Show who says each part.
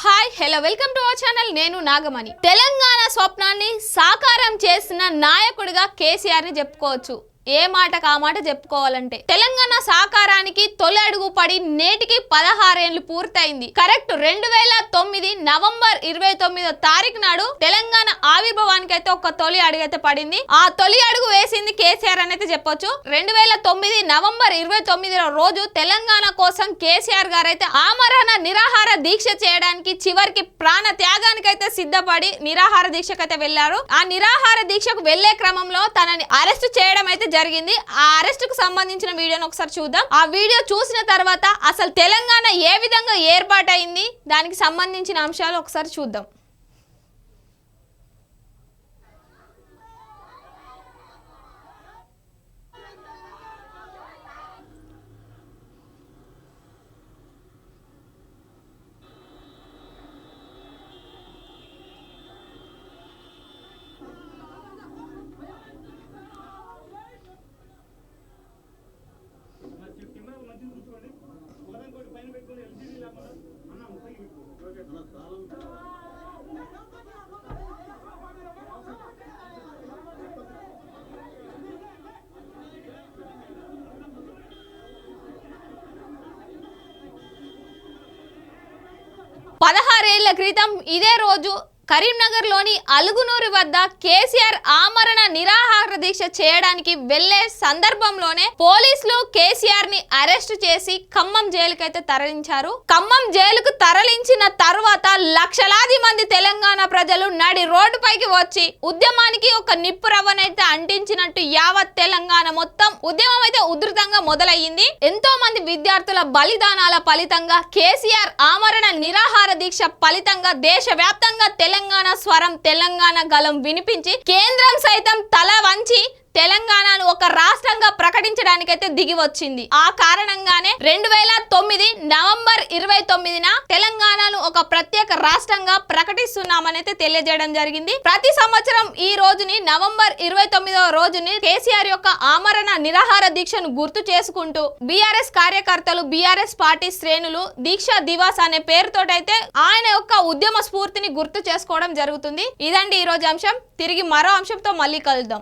Speaker 1: Hi hello welcome to our channel. నేను నాగమణి. తెలంగాణ స్వప్నాన్ని సాకారం చేసిన నాయకుడిగా కేసీఆర్ ని చెప్పుకోవచ్చు. ఏ మాటకు ఆ మాట చెప్పుకోవాలంటే తెలంగాణ సాకారానికి తొలి అడుగు పడి నేటికి 16 ఏళ్లు పూర్తయింది. కరెక్ట్ 2009 నవంబర్ 29వ తారీఖు నాడు తెలంగాణ ఆవిర్భావానికి అయితే ఒక తొలి అడుగు అయితే పడింది. ఆ తొలి అడుగు వేసింది కేసీఆర్ అని అయితే చెప్పొచ్చు. 2009 నవంబర్ 29వ రోజు తెలంగాణ కోసం కేసీఆర్ గారు అయితే ఆమరణ నిరాహార దీక్ష చేయడానికి చివరికి ప్రాణ త్యాగానికి అయితే సిద్ధపడి నిరాహార దీక్షకైతే వెళ్లారు. ఆ నిరాహార దీక్షకు వెళ్లే క్రమంలో తనని అరెస్ట్ చేయడం అయితే జరిగింది. ఆ అరెస్ట్ కు సంబంధించిన వీడియోని ఒకసారి చూద్దాం. ఆ వీడియో చూసిన తర్వాత అసలు తెలంగాణ ఏ విధంగా ఏర్పాటైంది దానికి సంబంధించిన అంశాలు ఒకసారి చూద్దాం. పదహారేళ్ల క్రితం ఇదే రోజు కరీంనగర్లోని అలుగునూరు వద్ద కేసీఆర్ ఆమరణ నిరాహార దీక్ష చేయడానికి వెళ్లే సందర్భంలోనే పోలీసులు కేసీఆర్ ని అరెస్ట్ చేసి ఖమ్మం జైలుకైతే తరలించారు. ఖమ్మం జైలుకు తరలించిన తర్వాత లక్షలాది మంది తెలంగాణ ప్రజలు నడి రోడ్డుపైకి వచ్చి ఉద్యమానికి ఒక నిప్పు రవ్వనైతే అంటించినట్టు యావత్ తెలంగాణ మొత్తం ఉద్యమం అయితే ఉధృతంగా మొదలయ్యింది. ఎంతో మంది విద్యార్థుల బలిదానాల ఫలితంగా కేసీఆర్ ఆమరణ నిరాహార దీక్ష ఫలితంగా దేశవ్యాప్తంగా తెలంగాణ స్వరం తెలంగాణ గలం వినిపించి కేంద్రం సైతం తల వంచి తెలంగాణను ఒక రాష్ట్రంగా ప్రకటించడానికైతే దిగి వచ్చింది. ఆ కారణంగానే 2009 నవంబర్ 29న తెలంగాణను ఒక ప్రత్యేక రాష్ట్రంగా ప్రకటిస్తున్నామని అయితే తెలియజేయడం జరిగింది. ప్రతి సంవత్సరం ఈ రోజుని నవంబర్ 29వ రోజుని కేసీఆర్ యొక్క ఆమరణ నిరాహార దీక్షను గుర్తు చేసుకుంటూ బీఆర్ఎస్ కార్యకర్తలు బీఆర్ఎస్ పార్టీ శ్రేణులు దీక్షా దివాస్ అనే పేరుతోటైతే ఆయన యొక్క ఉద్యమ స్ఫూర్తిని గుర్తు చేసుకోవడం జరుగుతుంది. ఇదండి ఈ రోజు అంశం. తిరిగి మరో అంశంతో మళ్ళీ కలుద్దాం.